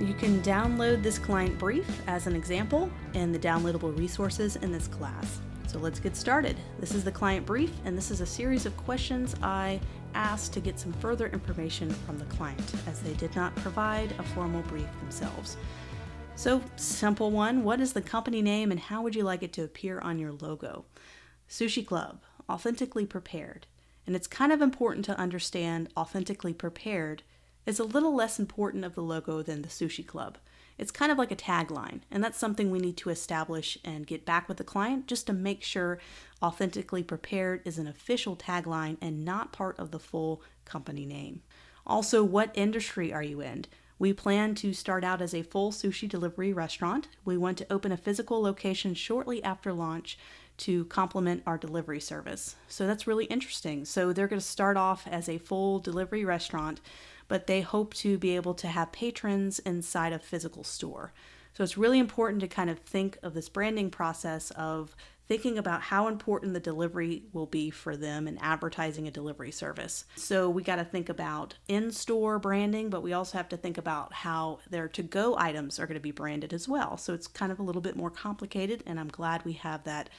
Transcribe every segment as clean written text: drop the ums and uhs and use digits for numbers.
You can download this client brief as an example in the downloadable resources in this class. So let's get started. This is the client brief, and this is a series of questions I asked to get some further information from the client, as they did not provide a formal brief themselves. So, simple one, what is the company name and how would you like it to appear on your logo? Sushi Club, authentically prepared. And it's kind of important to understand authentically prepared is a little less important of the logo than the Sushi Club. It's kind of like a tagline, and that's something we need to establish and get back with the client just to make sure authentically prepared is an official tagline and not part of the full company name. Also, what industry are you in? We plan to start out as a full sushi delivery restaurant. We want to open a physical location shortly after launch to complement our delivery service. So that's really interesting. So they're going to start off as a full delivery restaurant, but they hope to be able to have patrons inside a physical store. So it's really important to kind of think of this branding process of thinking about how important the delivery will be for them and advertising a delivery service. So we got to think about in-store branding, but we also have to think about how their to-go items are going to be branded as well. So it's kind of a little bit more complicated, and I'm glad we have that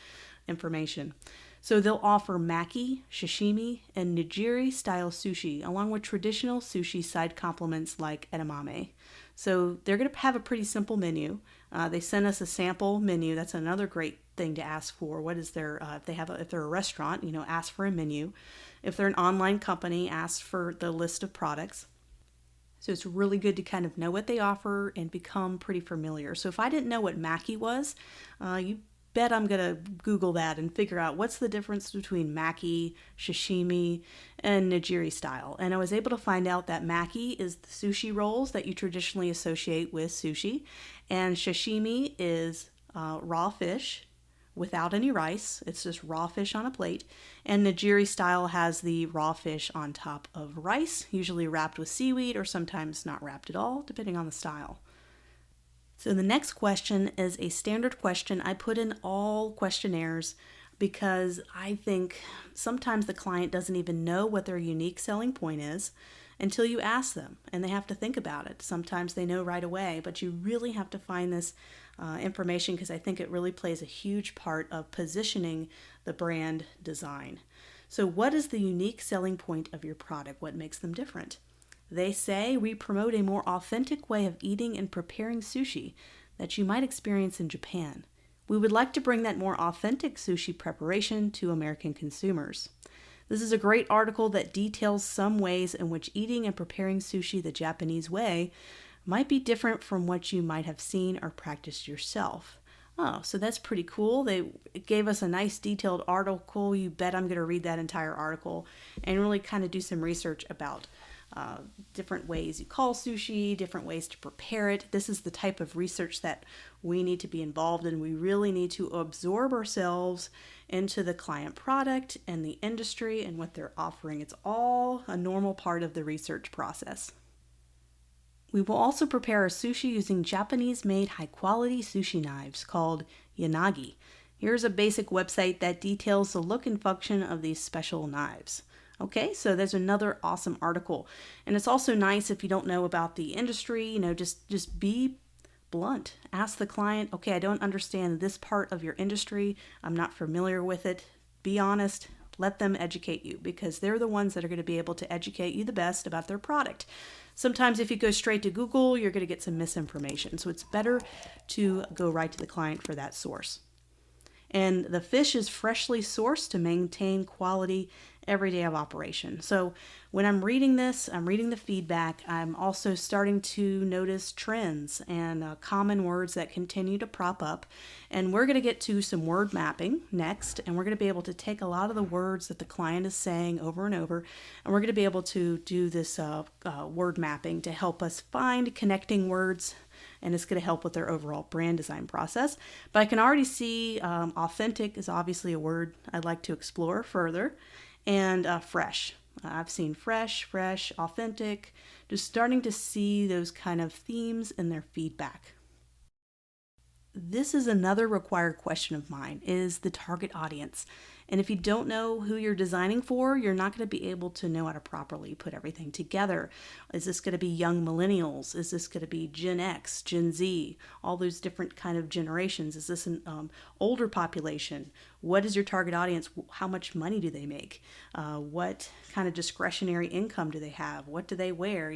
information. So they'll offer maki, sashimi, and nigiri style sushi, along with traditional sushi side complements like edamame. So they're going to have a pretty simple menu. They sent us a sample menu. That's another great thing to ask for. What is their, if they're a restaurant, ask for a menu. If they're an online company, ask for the list of products. So it's really good to kind of know what they offer and become pretty familiar. So if I didn't know what maki was, you bet I'm going to Google that and figure out what's the difference between maki, sashimi, and nigiri style. And I was able to find out that maki is the sushi rolls that you traditionally associate with sushi, and sashimi is raw fish without any rice. It's just raw fish on a plate. And nigiri style has the raw fish on top of rice, usually wrapped with seaweed or sometimes not wrapped at all, depending on the style. So the next question is a standard question I put in all questionnaires because I think sometimes the client doesn't even know what their unique selling point is until you ask them, and they have to think about it. Sometimes they know right away, but you really have to find this information because I think it really plays a huge part of positioning the brand design. So what is the unique selling point of your product? What makes them different? They say we promote a more authentic way of eating and preparing sushi that you might experience in Japan. We would like to bring that more authentic sushi preparation to American consumers. This is a great article that details some ways in which eating and preparing sushi the Japanese way might be different from what you might have seen or practiced yourself. Oh, so that's pretty cool. They gave us a nice detailed article. You bet I'm going to read that entire article and really kind of do some research about different ways you call sushi, different ways to prepare it. This is the type of research that we need to be involved in. We really need to absorb ourselves into the client product and the industry and what they're offering. It's all a normal part of the research process. We will also prepare our sushi using Japanese-made high-quality sushi knives called yanagi. Here's a basic website that details the look and function of these special knives. Okay, so there's another awesome article. And it's also nice if you don't know about the industry, just be blunt. Ask the client, okay, I don't understand this part of your industry. I'm not familiar with it. Be honest. Let them educate you because they're the ones that are going to be able to educate you the best about their product. Sometimes if you go straight to Google, you're going to get some misinformation. So it's better to go right to the client for that source. And the fish is freshly sourced to maintain quality every day of operation. So when I'm reading this, I'm reading the feedback, I'm also starting to notice trends and common words that continue to prop up. And we're going to get to some word mapping next, and we're going to be able to take a lot of the words that the client is saying over and over, and we're going to be able to do this word mapping to help us find connecting words, and it's going to help with their overall brand design process. But I can already see authentic is obviously a word I'd like to explore further, and fresh. I've seen fresh, authentic, just starting to see those kind of themes in their feedback. This is another required question of mine, is the target audience. And if you don't know who you're designing for, you're not going to be able to know how to properly put everything together. Is this going to be young millennials? Is this going to be Gen X, Gen Z, all those different kind of generations? Is this an older population? What is your target audience? How much money do they make? What kind of discretionary income do they have? What do they wear?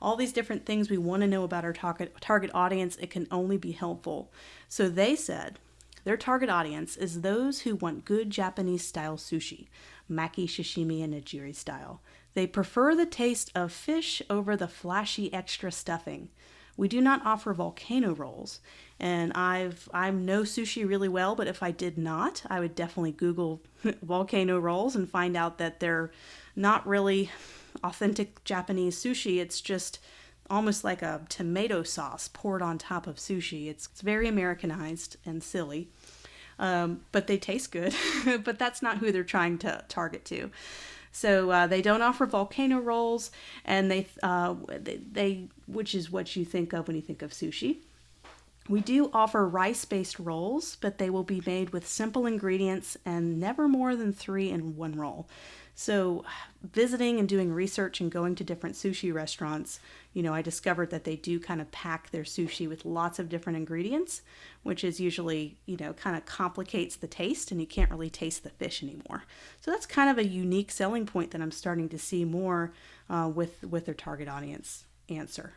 All these different things we want to know about our target audience. It can only be helpful. So they said, their target audience is those who want good Japanese-style sushi, maki, sashimi, and nigiri style. They prefer the taste of fish over the flashy extra stuffing. We do not offer volcano rolls, and I know sushi really well, but if I did not, I would definitely Google volcano rolls and find out that they're not really authentic Japanese sushi. It's just almost like a tomato sauce poured on top of sushi. It's very Americanized and silly, but they taste good. But that's not who they're trying to target to. So they don't offer volcano rolls, and they which is what you think of when you think of sushi. We do offer rice-based rolls, but they will be made with simple ingredients and never more than 3 in one roll. So visiting and doing research and going to different sushi restaurants, I discovered that they do kind of pack their sushi with lots of different ingredients, which is usually, kind of complicates the taste, and you can't really taste the fish anymore. So that's kind of a unique selling point that I'm starting to see more with their target audience answer.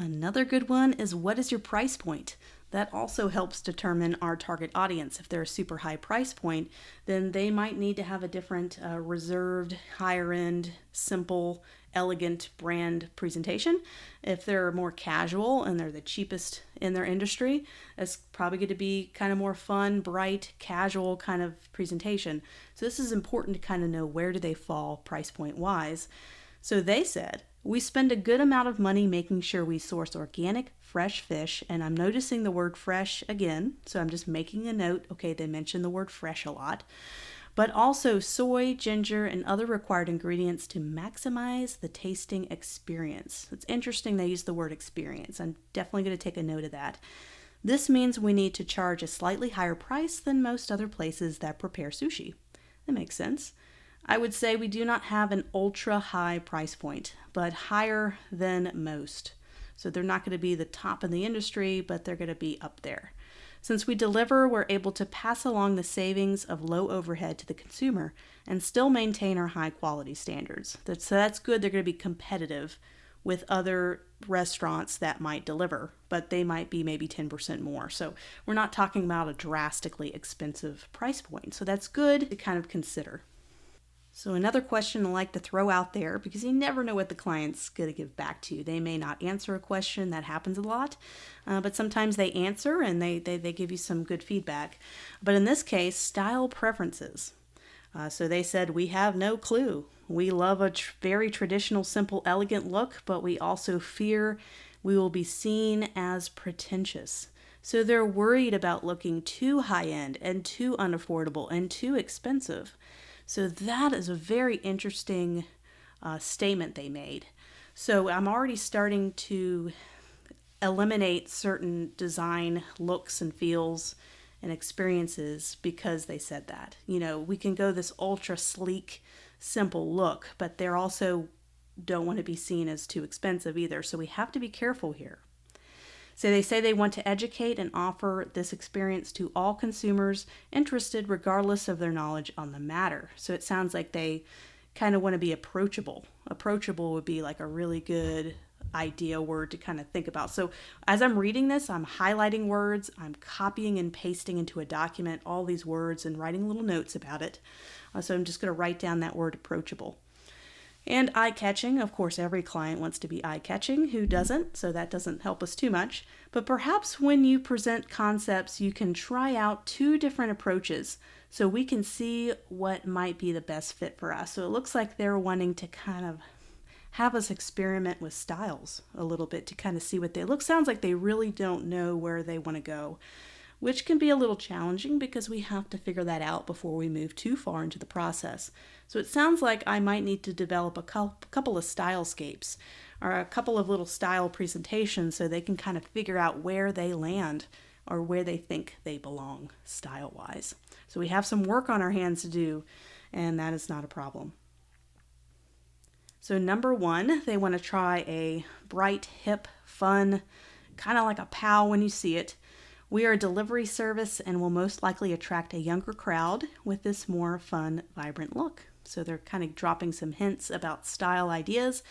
Another good one is, what is your price point? That also helps determine our target audience. If they're a super high price point, then they might need to have a different reserved, higher end, simple, elegant brand presentation. If they're more casual and they're the cheapest in their industry, it's probably going to be kind of more fun, bright, casual kind of presentation. So this is important to kind of know, where do they fall price point wise. So they said, we spend a good amount of money making sure we source organic, fresh fish, and I'm noticing the word fresh again, so I'm just making a note. Okay, they mention the word fresh a lot. But also soy, ginger, and other required ingredients to maximize the tasting experience. It's interesting they use the word experience. I'm definitely going to take a note of that. This means we need to charge a slightly higher price than most other places that prepare sushi. That makes sense. I would say we do not have an ultra high price point, but higher than most. So they're not going to be the top in the industry, but they're going to be up there. Since we deliver, we're able to pass along the savings of low overhead to the consumer and still maintain our high quality standards. So that's good. They're going to be competitive with other restaurants that might deliver, but they might be maybe 10% more. So we're not talking about a drastically expensive price point. So that's good to kind of consider. So another question I like to throw out there, because you never know what the client's going to give back to you. They may not answer a question. That happens a lot. But sometimes they answer and they give you some good feedback. But in this case, style preferences. So they said, we have no clue. We love a very traditional, simple, elegant look, but we also fear we will be seen as pretentious. So they're worried about looking too high-end and too unaffordable and too expensive. So that is a very interesting statement they made. So I'm already starting to eliminate certain design looks and feels and experiences because they said that. We can go this ultra sleek, simple look, but they're also don't want to be seen as too expensive either. So we have to be careful here. So they say they want to educate and offer this experience to all consumers interested, regardless of their knowledge on the matter. So it sounds like they kind of want to be approachable. Approachable would be like a really good idea word to kind of think about. So as I'm reading this, I'm highlighting words, I'm copying and pasting into a document all these words and writing little notes about it. So I'm just going to write down that word approachable. And eye-catching, of course, every client wants to be eye-catching. Who doesn't? So that doesn't help us too much. But perhaps when you present concepts, you can try out 2 different approaches so we can see what might be the best fit for us. So it looks like they're wanting to kind of have us experiment with styles a little bit to kind of see what they look. Sounds like they really don't know where they want to go, which can be a little challenging because we have to figure that out before we move too far into the process. So it sounds like I might need to develop a couple of stylescapes or a couple of little style presentations so they can kind of figure out where they land or where they think they belong style-wise. So we have some work on our hands to do, and that is not a problem. So number 1, they want to try a bright, hip, fun, kind of like a POW when you see it. We are a delivery service and will most likely attract a younger crowd with this more fun, vibrant look. So they're kind of dropping some hints about style ideas.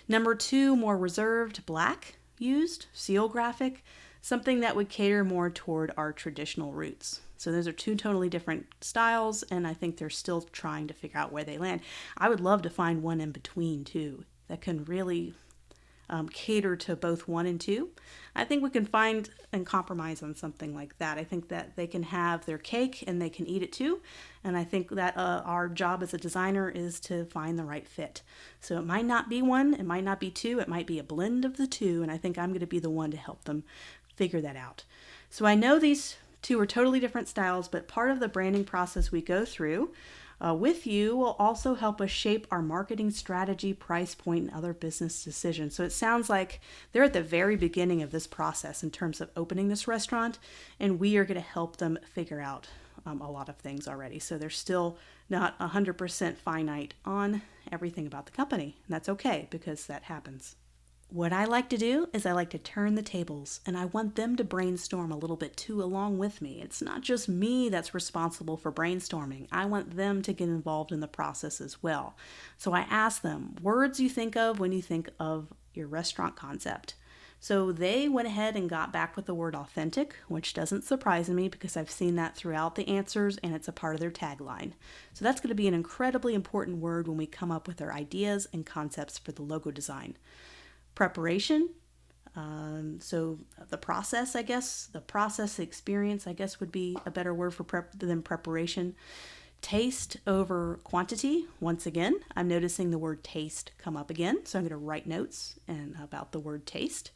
Number 2, more reserved, black used, seal graphic, something that would cater more toward our traditional roots. So those are 2 totally different styles, and I think they're still trying to figure out where they land. I would love to find one in between too that can really cater to both 1 and 2. I think we can find and compromise on something like that. I think that they can have their cake and they can eat it too. And I think that our job as a designer is to find the right fit. So it might not be 1, it might not be 2, it might be a blend of the 2. And I think I'm going to be the one to help them figure that out. So I know these 2 are totally different styles, but part of the branding process we go through with you will also help us shape our marketing strategy, price point, and other business decisions. So it sounds like they're at the very beginning of this process in terms of opening this restaurant, and we are going to help them figure out a lot of things already. So they're still not 100% finite on everything about the company, and that's okay because that happens. What I like to do is I like to turn the tables, and I want them to brainstorm a little bit too along with me. It's not just me that's responsible for brainstorming. I want them to get involved in the process as well. So I ask them, words you think of when you think of your restaurant concept. So they went ahead and got back with the word authentic, which doesn't surprise me because I've seen that throughout the answers and it's a part of their tagline. So that's going to be an incredibly important word when we come up with our ideas and concepts for the logo design. Preparation, so the process, the process experience, I guess would be a better word for than preparation. Taste over quantity. Once again, I'm noticing the word taste come up again, so I'm going to write notes about the word taste.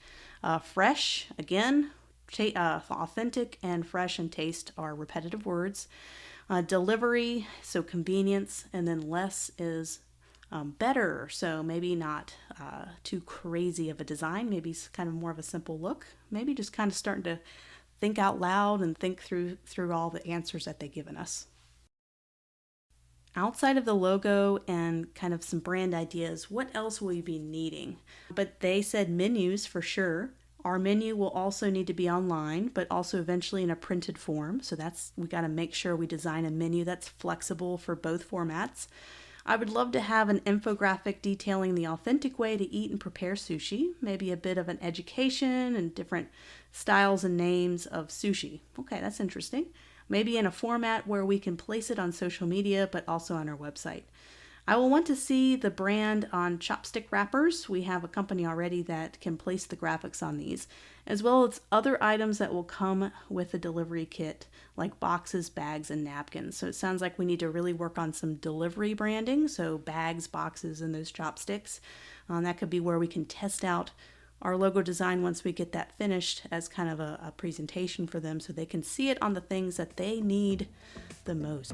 Fresh, again, authentic and fresh and taste are repetitive words. Delivery, so convenience, and then less is better, so maybe not too crazy of a design, maybe kind of more of a simple look, maybe just kind of starting to think out loud and think through all the answers that they've given us. Outside of the logo and kind of some brand ideas, what else will you be needing? But they said menus for sure. Our menu will also need to be online, but also eventually in a printed form. So we got to make sure we design a menu that's flexible for both formats. I would love to have an infographic detailing the authentic way to eat and prepare sushi, maybe a bit of an education and different styles and names of sushi. Okay, that's interesting. Maybe in a format where we can place it on social media, but also on our website. I will want to see the brand on chopstick wrappers. We have a company already that can place the graphics on these, as well as other items that will come with the delivery kit, like boxes, bags, and napkins. So it sounds like we need to really work on some delivery branding, so bags, boxes, and those chopsticks. That could be where we can test out our logo design once we get that finished as kind of a presentation for them so they can see it on the things that they need the most.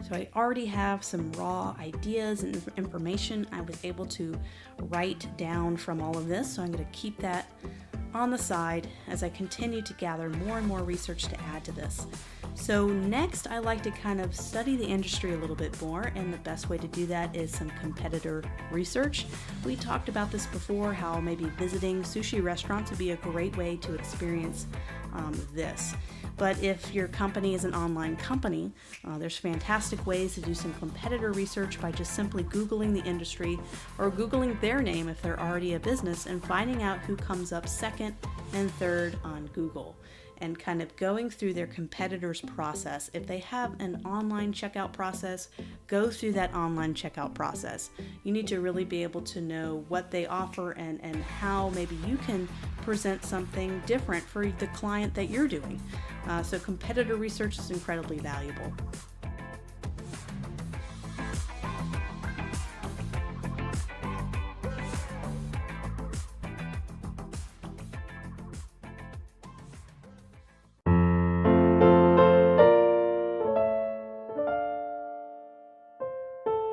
So I already have some raw ideas and information I was able to write down from all of this, so I'm going to keep that on the side as I continue to gather more and more research to add to this. So next, I like to kind of study the industry a little bit more, and the best way to do that is some competitor research. We talked about this before, how maybe visiting sushi restaurants would be a great way to experience this. But if your company is an online company, there's fantastic ways to do some competitor research by just simply Googling the industry or Googling their name if they're already a business and finding out who comes up second and third on Google, and kind of going through their competitors' process. If they have an online checkout process, go through that online checkout process. You need to really be able to know what they offer and how maybe you can present something different for the client that you're doing. So competitor research is incredibly valuable.